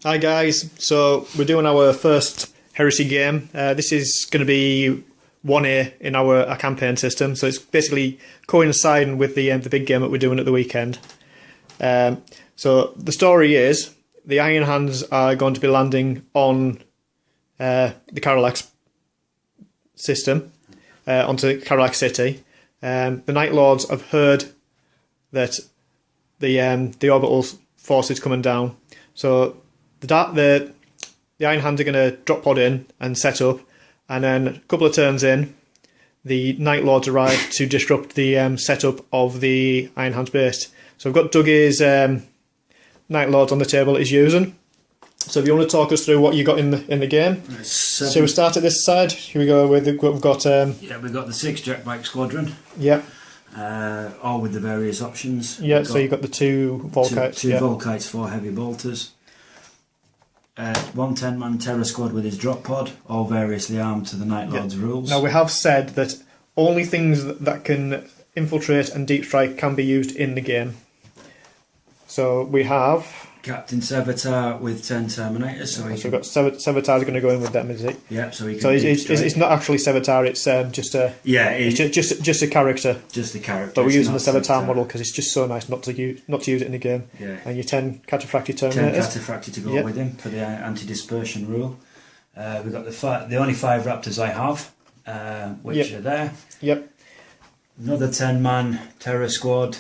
Hi guys, so we're doing our first Heresy game. This is going to be 1A in our campaign system, so it's basically coinciding with the big game that we're doing at the weekend. So the story is, the Iron Hands are going to be landing on the Caralax system, onto Caralax City. The Night Lords have heard that the orbital force is coming down, so the Iron Hands are going to drop pod in and set up, and then a couple of turns in, the Night Lords arrive to disrupt the setup of the Iron Hands base. So we've got Dougy's Night Lords on the table that he's using. So if you want to talk us through what you got in the game. So we start at this side. Here we go with we've got yeah, we've got the 6 jetbike squadron. Yeah. All with the various options. Yeah, so you've got the 2 Volkites. Two Volkites, 4 heavy bolters. 1 10-man terror squad with his drop pod, all variously armed to the Night Lord's rules. Now we have said that only things that can infiltrate and deep strike can be used in the game. So we have Captain Sevatar with 10 Terminators. So we've got Sevatar's going to go in with them, is it? Yeah, so he can. So it's not actually Sevatar. It's just a it's just a character. Just a character. But we're using the Sevatar model because it's just so nice not to use it in the game. Yeah. And your 10 Cataphractii Terminators. 10 Cataphractii to go with him for the anti-dispersion rule. We've got the only 5 Raptors I have, which are there. Yep. Another 10-man terror squad,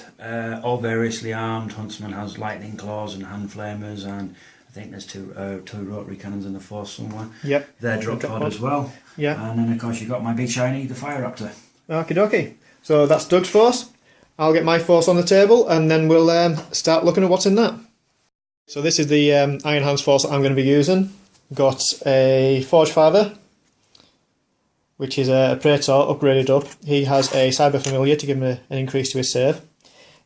all variously armed. Huntsman has lightning claws and hand flamers, and I think there's two rotary cannons in the force somewhere. Yep. They're drop pod as well. Yeah. And then of course you've got my big shiny, the Fire Raptor. Okie dokie. So that's Doug's force. I'll get my force on the table, and then we'll start looking at what's in that. So this is the Iron Hands force that I'm going to be using. Got a Forge Father, which is a Praetor upgraded up. He has a Cyber Familiar to give him an increase to his save.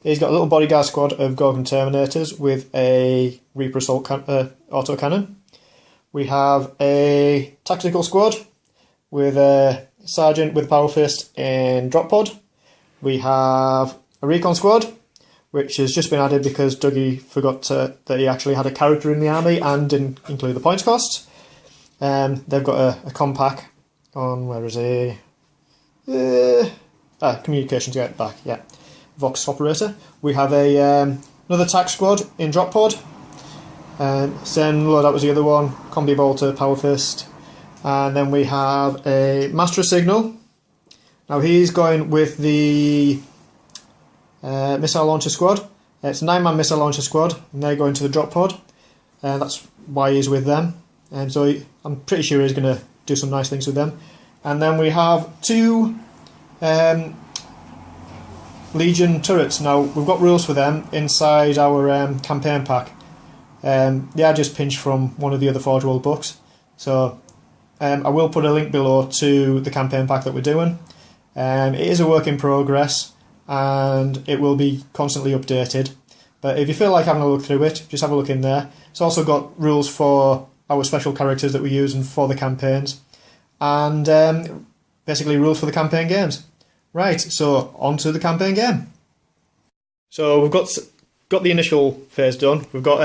He's got a little bodyguard squad of Gorgon Terminators with a Reaper Assault autocannon. We have a tactical squad with a Sergeant with Power Fist and Drop Pod. We have a Recon squad, which has just been added because Dougy forgot that he actually had a character in the army and didn't include the points costs. They've got a compact on, where is he? Communications get back, yeah. Vox operator. We have another tac squad in drop pod. Same loadout was the other one. Combi bolter, power fist. And then we have a master of signal. Now he's going with the missile launcher squad. It's a 9-man missile launcher squad, and they're going to the drop pod. That's why he's with them. And so I'm pretty sure he's going to do some nice things with them. And then we have 2 Legion turrets. Now we've got rules for them inside our campaign pack. They are just pinched from one of the other Forge World books. So I will put a link below to the campaign pack that we're doing. It is a work in progress and it will be constantly updated. But if you feel like having a look through it, just have a look in there. It's also got rules for our special characters that we're using for the campaigns, and basically rules for the campaign games. Right, so on to the campaign game. So we've got the initial phase done. We've got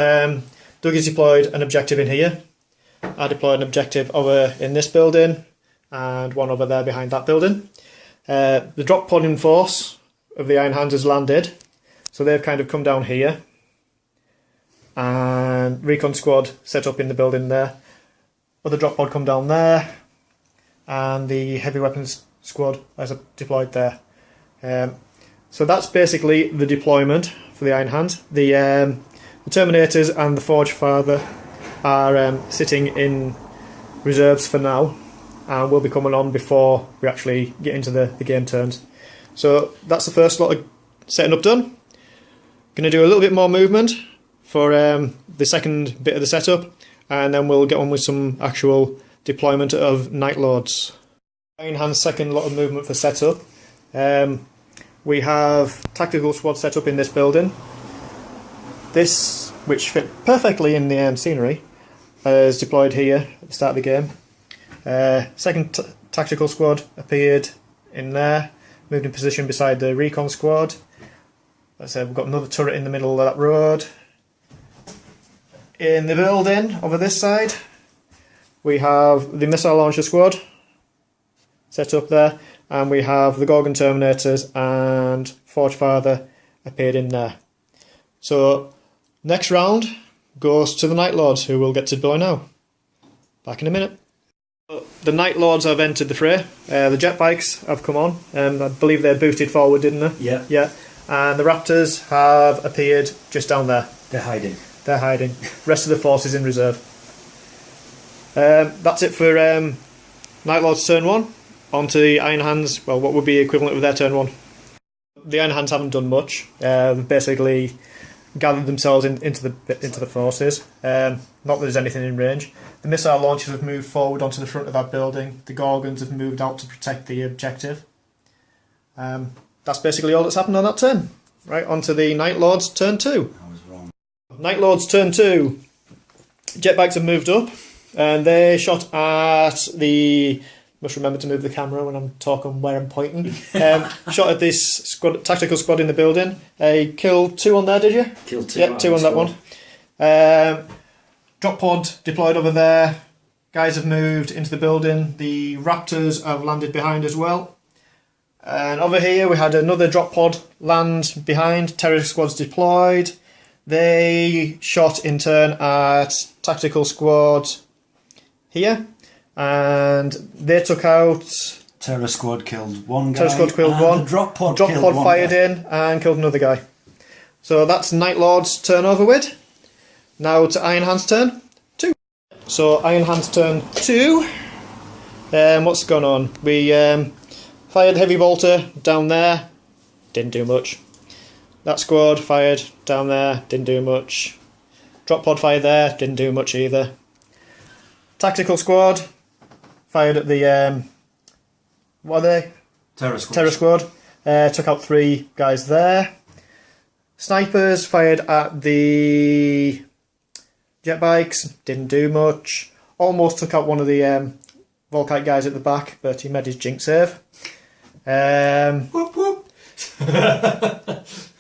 Dougy's deployed an objective in here. I deployed an objective over in this building, and one over there behind that building. The drop pod in force of the Iron Hands has landed, so they've kind of come down here. And Recon squad set up in the building there. Other drop pod come down there, and the heavy weapons squad is deployed there. So that's basically the deployment for the Iron Hands. The Terminators and the Forge Father are sitting in reserves for now, and will be coming on before we actually get into the game turns. So that's the first lot of setting up done. Going to do a little bit more movement for the second bit of the setup, and then we'll get on with some actual deployment of Night Lords. Iron Hand's second lot of movement for setup. We have tactical squad set up in this building. This, which fit perfectly in the scenery, is deployed here at the start of the game. Second tactical squad appeared in there, moved in position beside the Recon squad. As I said, we've got another turret in the middle of that road. in the building over this side, we have the missile launcher squad set up there, and we have the Gorgon Terminators and Forge Father appeared in there. So next round goes to the Night Lords, who we'll get to deploy now. Back in a minute. The Night Lords have entered the fray. The jet bikes have come on. I believe they're booted forward, didn't they? Yeah. Yeah. And the Raptors have appeared just down there. They're hiding. They're hiding. Rest of the force is in reserve. That's it for Night Lords turn 1. On to the Iron Hands, well, what would be equivalent with their turn 1. The Iron Hands haven't done much. Basically gathered themselves into the forces. Not that there's anything in range. The missile launchers have moved forward onto the front of that building. The Gorgons have moved out to protect the objective. That's basically all that's happened on that turn. Right, on to the Night Lords turn 2. I was wrong. Night Lords turn 2. Jetbikes have moved up, and they shot at the... Must remember to move the camera when I'm talking where I'm pointing. Shot at this tactical squad in the building. Killed 2 on there, did you? Killed 2. Yeah, 2 on that one. Drop pod deployed over there. Guys have moved into the building. The Raptors have landed behind as well. And over here we had another drop pod land behind. Terror squads deployed. They shot in turn at tactical squad here. And they took out... Terror squad killed 1 guy. Terror squad killed 1. The drop pod fired guy in and killed another guy. So that's Night Lord's turn over with. Now to Iron Hand's turn 2. So Iron Hand's turn 2. What's going on? We fired heavy bolter down there. Didn't do much. That squad fired down there. Didn't do much. Drop pod fired there. Didn't do much either. Tactical squad fired at the what are they? Terror squad. Terror squad. Took out 3 guys there. Snipers fired at the jet bikes. Didn't do much. Almost took out one of the Volkite guys at the back, but he made his jinx save. Whoop, whoop.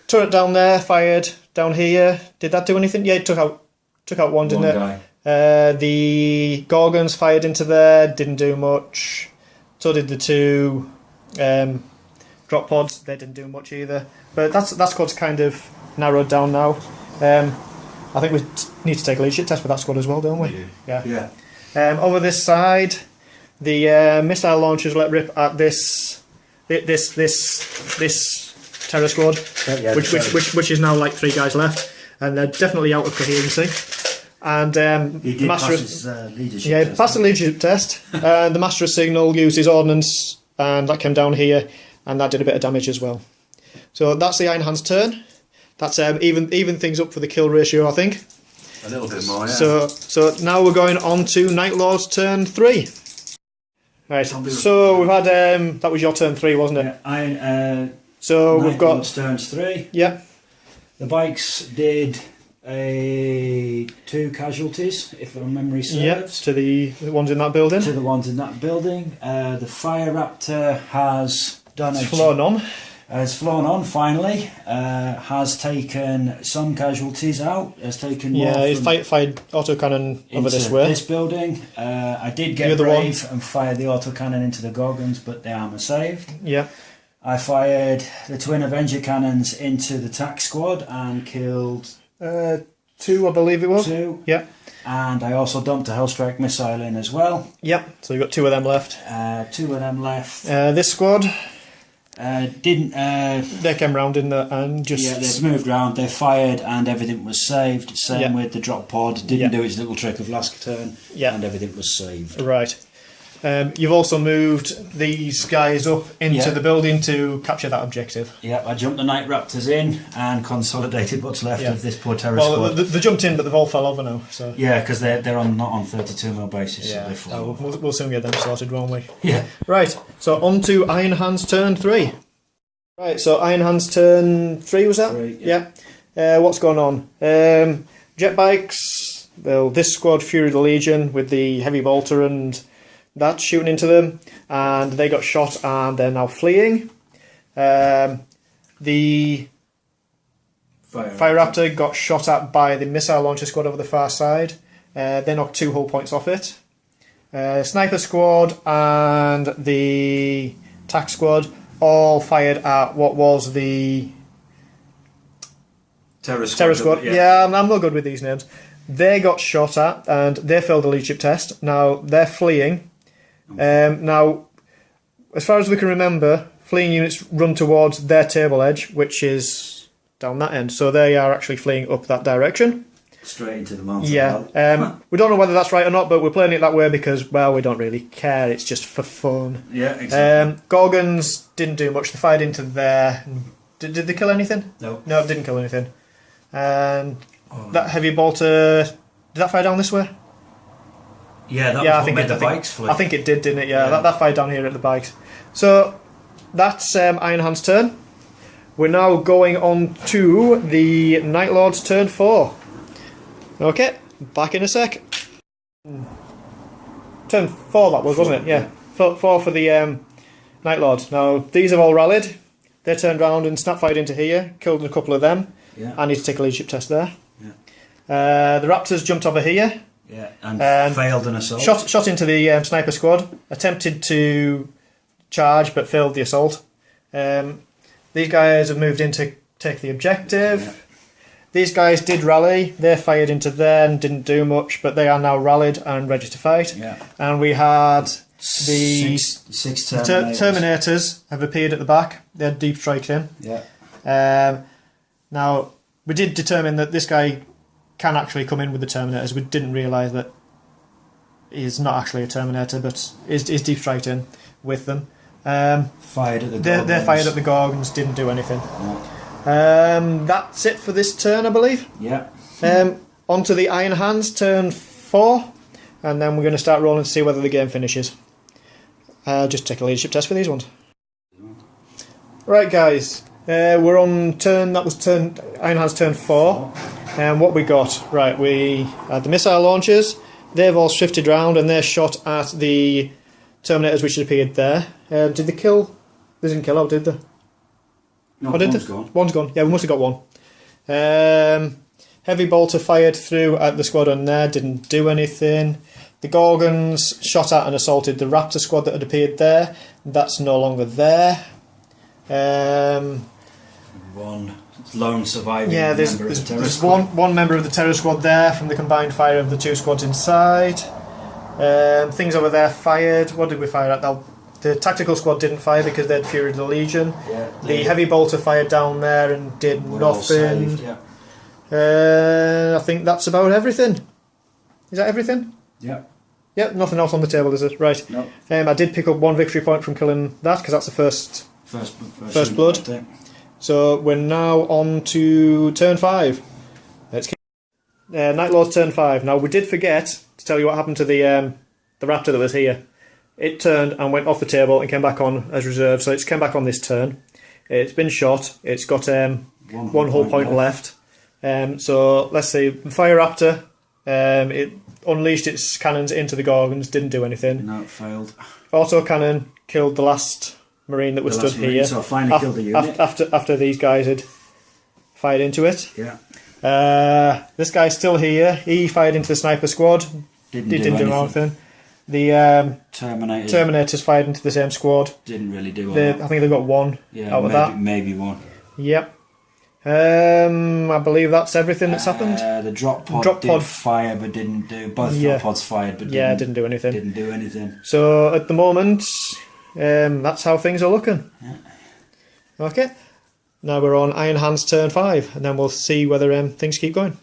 Turret down there fired down here. Did that do anything? Yeah, it took out one, didn't it? Guy. The Gorgons fired into there, didn't do much. So did the 2 drop pods, they didn't do much either. But that squad's kind of narrowed down now. I think we need to take a leadership test for that squad as well, don't we? Yeah. Over this side, the missile launchers let rip at this terror squad, which is now like 3 guys left, and they're definitely out of coherency. And he did pass his leadership test. Yeah, passed the leadership test. The Master of Signal used his ordnance, and that came down here, and that did a bit of damage as well. So that's the Iron Hand's turn. That's even things up for the kill ratio, I think. A little bit more, yeah. So now we're going on to Night Lord's turn 3. Right. So we've had that was your turn 3, wasn't it? Yeah, so Night we've got Lord's turns 3. Yeah. The bikes did 2 casualties, if my memory serves. Yep, to the ones in that building. To the ones in that building. The Fire Raptor has done flown on. Has flown on finally. Has taken some casualties out. Has taken more. Yeah, he's fired autocannon over this way. This building. I did get brave and fired the autocannon into the Gorgons, but the armour saved. Yeah. I fired the twin Avenger cannons into the TAC squad and killed 2, I believe it was. 2. Yeah. And I also dumped a Hellstrike missile in as well. Yep. So you've got 2 of them left. 2 of them left. This squad didn't. They came round in the and just. Yeah, they moved round. They fired and everything was saved. Same with the drop pod. Didn't do its little trick of last turn. Yeah. And everything was saved. Right. You've also moved these guys up into the building to capture that objective. Yeah, I jumped the Night Raptors in and consolidated what's left of this poor terror squad. Well, they jumped in, but they've all fell over now. So yeah, because they're not on 32mm basis. Yeah, so we'll soon get them sorted, won't we? Yeah. Right. So on to Iron Hand's turn 3. Right. So Iron Hand's turn 3 was that? 3. Yeah. What's going on? Jet bikes. Well, this squad, Fury of the Legion, with the heavy bolter and that shooting into them, and they got shot and they're now fleeing. The Fire Raptor got shot at by the missile launcher squad over the far side. They knocked 2 hull points off it. Sniper squad and the tac squad all fired at what was the Terror squad. Yeah, I'm not good with these names. They got shot at and they failed the leadership test. Now they're fleeing. Now, as far as we can remember, fleeing units run towards their table edge, which is down that end. So they are actually fleeing up that direction. Straight into the mountain. Yeah. We don't know whether that's right or not, but we're playing it that way because, well, we don't really care. It's just for fun. Yeah, exactly. Gorgons didn't do much. They fired into there. Did they kill anything? No. No, it didn't kill anything. And that heavy bolter, did that fire down this way? Yeah, that was what made the bikes flee. I think it did, didn't it? Yeah. That fired down here at the bikes. So that's Iron Hand's turn. We're now going on to the Night Lord's turn 4. Okay, back in a sec. Turn 4 that was, wasn't it? Yeah, 4 for the Night Lords. Now, these have all rallied. They turned round and snap-fired into here, killed a couple of them. Yeah. I need to take a leadership test there. Yeah. The Raptors jumped over here. Yeah, and failed an assault. Shot into the sniper squad. Attempted to charge, but failed the assault. These guys have moved in to take the objective. Yeah. These guys did rally. They fired into there and didn't do much, but they are now rallied and ready to fight. Yeah. And we had the six Terminators have appeared at the back. They had deep strikes in. Yeah. Now, we did determine that this guy can actually come in with the Terminators. We didn't realise that he's not actually a Terminator, but is deep striked in with them. Fired at the Gorgons. They fired at the Gorgons, didn't do anything. Yeah. That's it for this turn, I believe. Yeah. On to the Iron Hands, turn 4. And then we're going to start rolling to see whether the game finishes. Just take a leadership test for these ones. Right, guys. We're on turn... That was Iron Hands turn 4. And what we got... Right, we had the missile launchers. They've all shifted round and they're shot at the Terminators which had appeared there. Did they kill... They didn't kill out, did they? No, one's gone. One's gone. Yeah, we must have got one. Heavy bolter fired through at the squad on there, didn't do anything. The Gorgons shot at and assaulted the Raptor squad that had appeared there. That's no longer there. One lone surviving member of the terror squad. One member of the terror squad there from the combined fire of the 2 squads inside. Things over there fired. What did we fire at? The tactical squad didn't fire because they'd Fury of the Legion. Yeah, the heavy bolter fired down there and did nothing. Saved, yeah. I think that's about everything. Is that everything? Yeah. Yep, nothing else on the table, is it? Right. No. I did pick up 1 victory point from killing that because that's the first blood. So we're now on to turn 5. Let's keep Night Lord's turn 5. Now we did forget to tell you what happened to the Raptor that was here. It turned and went off the table and came back on as reserve. So it's come back on this turn. It's been shot. It's got one hull point left. So let's see. Fire Raptor. It unleashed its cannons into the Gorgons. Didn't do anything. No, it failed. Auto cannon killed the last Marine that was stood here. So finally killed the unit. After these guys had fired into it. Yeah. This guy's still here. He fired into the sniper squad. Didn't do anything. The Terminators fired into the same squad. Didn't really do anything. I think they got 1 out of that. Maybe 1. Yep. I believe that's everything that's happened. The drop pod did fire but didn't do... Both drop pods fired but didn't do anything. Didn't do anything. So at the moment, that's how things are looking. Yeah. Okay. Now we're on Iron Hands turn 5 and then we'll see whether things keep going.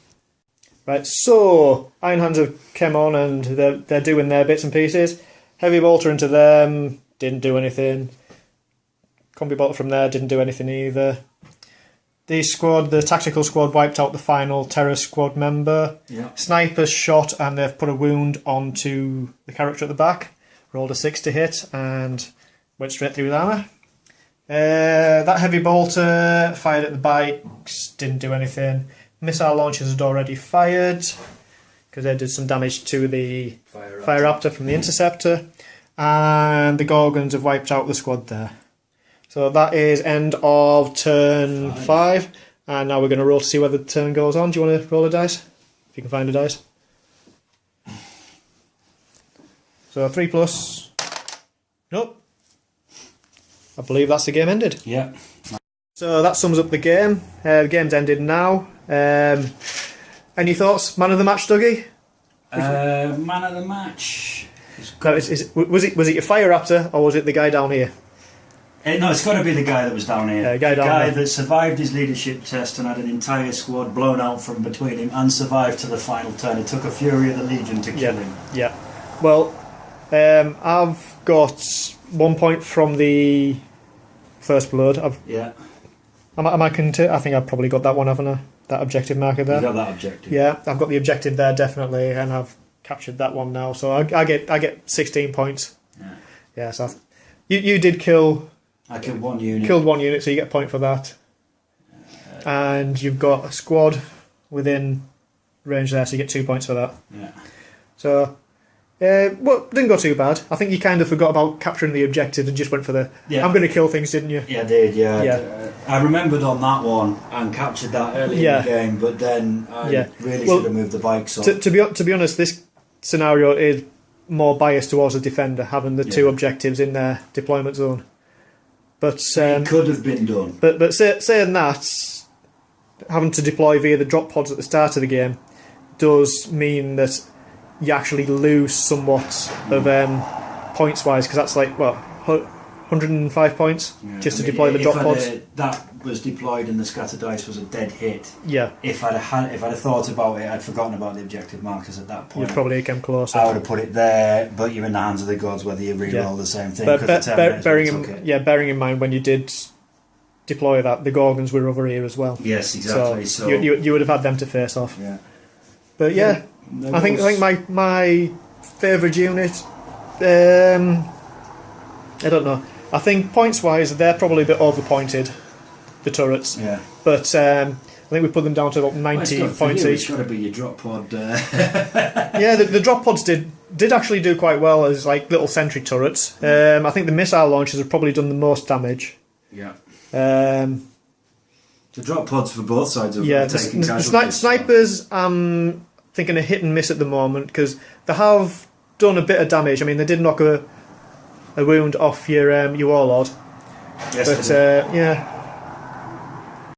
Right, so Iron Hands have come on and they're doing their bits and pieces. Heavy bolter into them, didn't do anything. Combi bolter from there, didn't do anything either. The tactical squad wiped out the final terror squad member. Yeah. Snipers shot and they've put a wound onto the character at the back. Rolled a 6 to hit and went straight through with armour. That heavy bolter fired at the bikes, didn't do anything. Missile launchers had already fired because they did some damage to the Fire Raptor from the Interceptor, and the Gorgons have wiped out the squad there. So that is end of turn 5, And now we're going to roll to see whether the turn goes on. Do you want to roll a dice? If you can find a dice. So 3 plus. Nope. I believe that's the game ended. Yeah. So that sums up the game. The game's ended now. Any thoughts? Man of the match, Dougy? Man of the match. Was it your Fire Raptor or was it the guy down here? No, it's got to be the guy that was down here. Guy the down guy there. that survived his leadership test and had an entire squad blown out from between him and survived to the final turn. It took a Fury of the Legion to kill him. Yeah. Well, I've got 1 point from the First Blood. I think I've probably got that one, haven't I? That objective marker there. You got that objective. Yeah, I've got the objective there definitely, and I've captured that one now. So I get 16 points. Yeah. So you did kill. I killed 1 unit. Killed 1 unit, so you get a point for that. And you've got a squad within range there, so you get 2 points for that. Yeah. So, didn't go too bad. I think you kind of forgot about capturing the objective and just went for the I'm going to kill things, didn't you? Yeah, I did, yeah. I remembered on that one and captured that early in the game, but then I really should have moved the bikes up. To be honest, this scenario is more biased towards the defender, having the 2 objectives in their deployment zone. But it could have been done. But saying that, having to deploy via the drop pods at the start of the game does mean that you actually lose somewhat of points wise, because that's like 105 points just to deploy the drop pods. That was deployed and the scatter dice was a dead hit. Yeah. If I'd thought about it, I'd forgotten about the objective markers at that point. You'd probably come closer. I would have put it there, but you're in the hands of the gods whether you re-roll the same thing. But bearing in mind when you did deploy that, the Gorgons were over here as well. Yes, exactly. So you would have had them to face off. Yeah. But I think my favourite unit. I don't know. I think points wise, they're probably a bit overpointed, the turrets. Yeah. But I think we put them down to about 90 points each. It's got to be your drop pod. Yeah, the drop pods did actually do quite well as like little sentry turrets. I think the missile launchers have probably done the most damage. Yeah. The drop pods for both sides of taking the snipers. I'm thinking a hit and miss at the moment because they have done a bit of damage. I mean, they did knock a wound off your warlord. Yes, but